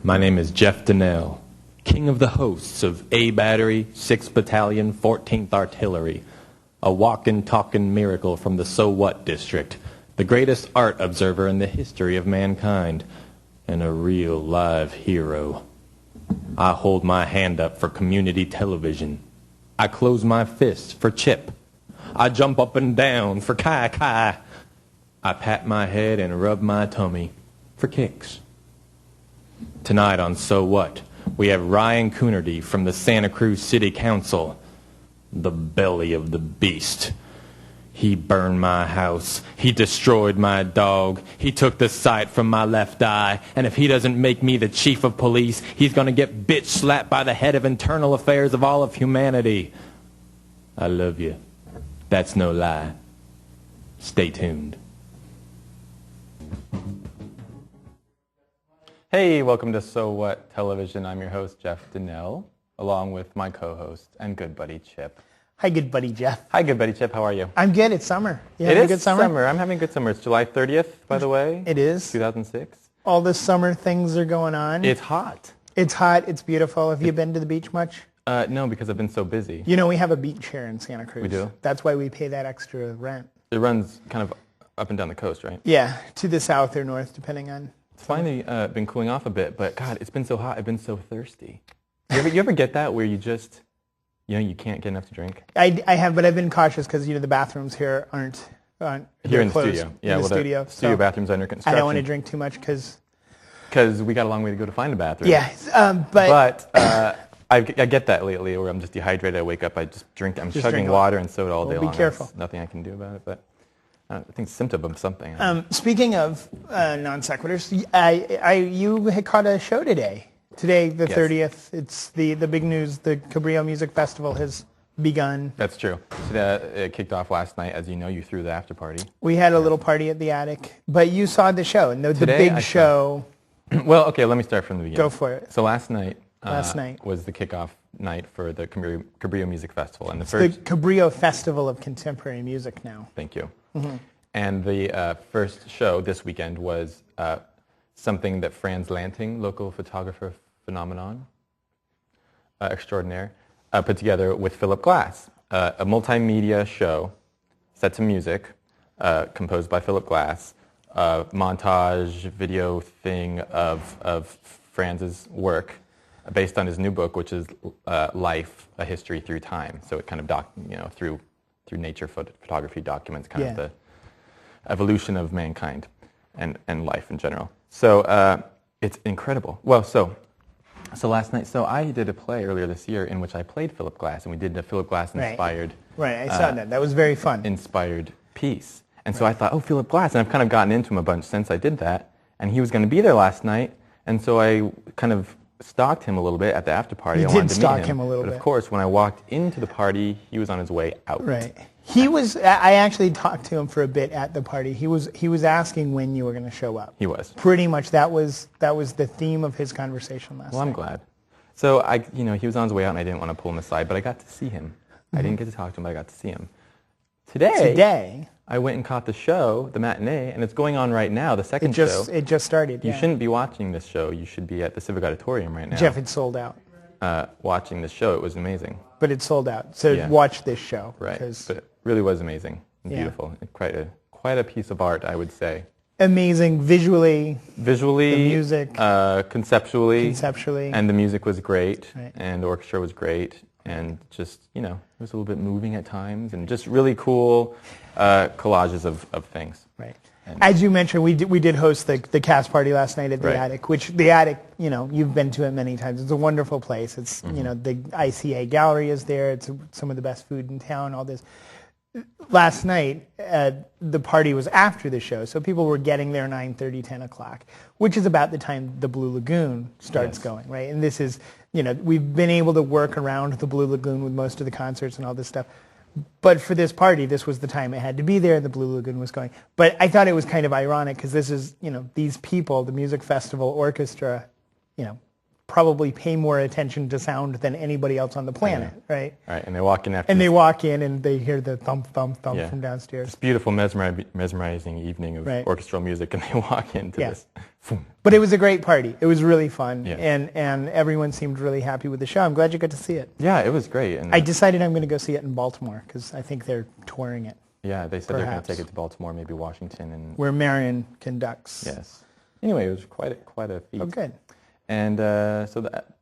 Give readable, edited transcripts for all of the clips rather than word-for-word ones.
My name is Jeff Donnell, king of the hosts of A Battery, 6th Battalion, 14th Artillery, a walkin', talkin' miracle from the So What district, the greatest art observer in the history of mankind, and a real live hero. I hold my hand up for community television. I close my fist for Chip. I jump up and down for Kai Kai. I pat my head and rub my tummy for kicks. Tonight on So What, we have Ryan Coonerty from the Santa Cruz City Council. The belly of the beast. He burned my house. He destroyed my dog. He took the sight from my left eye. And if he doesn't make me the chief of police, he's going to get bitch slapped by the head of internal affairs of all of humanity. I love you. That's no lie. Stay tuned. Hey, welcome to So What Television. I'm your host, Jeff Donnell, along with my co-host and good buddy, Chip. Hi, good buddy, Jeff. Hi, good buddy, Chip. How are you? I'm good. It's summer. You It having is a good summer? I'm having a good summer. It's July 30th, by the way. It is. 2006. All the summer things are going on. It's hot. It's hot. It's beautiful. Have you been to the beach much? No, because I've been so busy. You know, we have a beach here in Santa Cruz. We do? That's why we pay that extra rent. It runs kind of up and down the coast, right? Yeah, to the south or north, depending on... It's finally been cooling off a bit, but God, it's been so hot. I've been so thirsty. You ever get that where you just, you can't get enough to drink? I have, but I've been cautious because, the bathrooms here aren't here in the closed. studio. Yeah, in the well, studio. the studio bathroom's under construction. I don't want to drink too much because we got a long way to go to find a bathroom. Yeah, but I get that lately where I'm just dehydrated. I wake up, I just drink. I'm chugging water and soda all day long. Be careful. There's nothing I can do about it, but I think it's a symptom of something. Speaking of non sequiturs, you had caught a show today. Today, the 30th. It's the big news. The Cabrillo Music Festival has begun. That's true. It kicked off last night. As you know, you threw the after party. We had a little party at the attic, but you saw the show, and the big show. Well, okay, let me start from the beginning. Go for it. So last night was the kickoff night for the Cabrillo Music Festival, and the Cabrillo Festival of Contemporary Music now. Thank you. Mm-hmm. And the first show this weekend was something that Franz Lanting, local photographer phenomenon extraordinaire, put together with Philip Glass, a multimedia show set to music composed by Philip Glass, a montage video thing of Franz's work based on his new book, which is Life, A History Through Time. So it kind of through nature photography documents kind of the evolution of mankind and life in general. So it's incredible. Well, so last night, I did a play earlier this year in which I played Philip Glass, and we did a Philip Glass inspired. Right, I saw that. That was very fun. Inspired piece. And so I thought, Philip Glass, and I've kind of gotten into him a bunch since I did that, and he was going to be there last night, and so I kind of stalked him a little bit at the after party. You did stalk him a little bit. But of course, when I walked into the party, he was on his way out. Right. He was. I actually talked to him for a bit at the party. He was asking when you were going to show up. He was. Pretty much that was the theme of his conversation last night. Well, I'm glad. So he was on his way out, and I didn't want to pull him aside, but I got to see him. Mm-hmm. I didn't get to talk to him, but I got to see him. Today, I went and caught the show, the matinee, and it's going on right now, the second show. It just started, You shouldn't be watching this show. You should be at the Civic Auditorium right now. Jeff, it's sold out. Watching this show, it was amazing. But it's sold out, so watch this show. Right, but it really was amazing and beautiful. Quite a piece of art, I would say. Amazing visually, the music, conceptually, and the music was great, and the orchestra was great. And just, it was a little bit moving at times, and just really cool collages of things. Right. And as you mentioned, we did host the cast party last night at the Attic, which the Attic, you've been to it many times. It's a wonderful place. It's, the ICA gallery is there. It's some of the best food in town, all this. Last night, the party was after the show, so people were getting there 9:30, 10 o'clock, which is about the time the Blue Lagoon starts going, right? And this is, we've been able to work around the Blue Lagoon with most of the concerts and all this stuff. But for this party, this was the time it had to be there, and the Blue Lagoon was going. But I thought it was kind of ironic because this is, these people, the music festival orchestra, probably pay more attention to sound than anybody else on the planet, right? Right, and they walk in after. And they walk in and they hear the thump, thump, thump from downstairs. This beautiful, mesmerizing evening of orchestral music, and they walk into this. But it was a great party. It was really fun, Yeah. and everyone seemed really happy with the show. I'm glad you got to see it. Yeah, it was great. And I decided I'm going to go see it in Baltimore because I think they're touring it. Yeah, they said they're going Perhaps. to take it to Baltimore, maybe Washington, and Where Marion conducts. yes. Anyway, it was quite a feat. Oh, good. And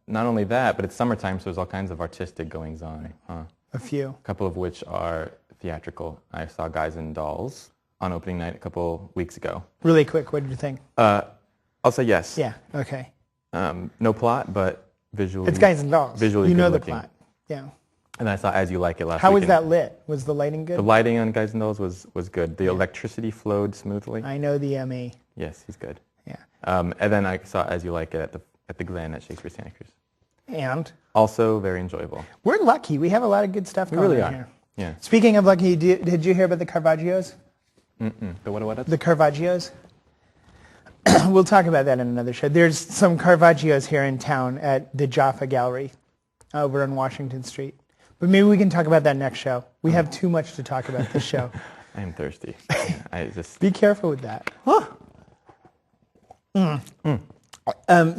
not only that, but it's summertime, so there's all kinds of artistic goings on. Huh? A few. A couple of which are theatrical. I saw Guys and Dolls on opening night a couple weeks ago. Really quick, what did you think? I'll say yes. Yeah, okay. No plot, but visually. It's Guys and Dolls. Visually you know good the looking. plot. Yeah. And I saw As You Like It last How was weekend. that lit? Was the lighting good? The lighting on Guys and Dolls was good. The electricity flowed smoothly. I know the ME. Yes, he's good. Yeah. And then I saw As You Like It at the Glen at Shakespeare Santa Cruz. And? Also very enjoyable. We're lucky. We have a lot of good stuff going really on are. here. Yeah. Speaking of lucky, did you hear about the Caravaggio's? The what? The Caravaggio's? We'll talk about that in another show. There's some Caravaggio's here in town at the Jaffa Gallery over on Washington Street. But maybe we can talk about that next show. We have too much to talk about this show. I am thirsty. I just Be careful with that.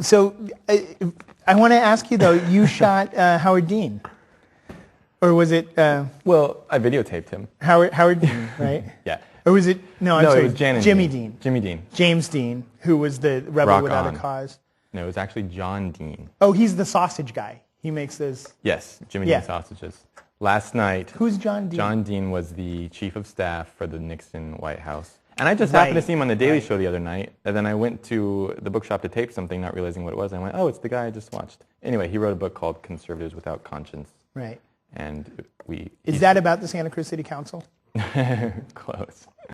So I want to ask you, though, you shot Howard Dean. Or was it well, I videotaped him. Howard Dean, right? Yeah. Or was it, no, I'm No, sorry, it was Jan and Jimmy Dean. Dean. Jimmy Dean. James Dean, who was the Rebel Rock Without on. a Cause. No, it was actually John Dean. Oh, he's the sausage guy. He makes those. Yes, Jimmy Yeah. Dean sausages. Last night, Who's John Dean? John Dean was the chief of staff for the Nixon White House. And I just happened to see him on The Daily Show the other night. And then I went to the bookshop to tape something, not realizing what it was. And I went, oh, it's the guy I just watched. Anyway, he wrote a book called Conservatives Without Conscience. Right. And Is that about the Santa Cruz City Council? close.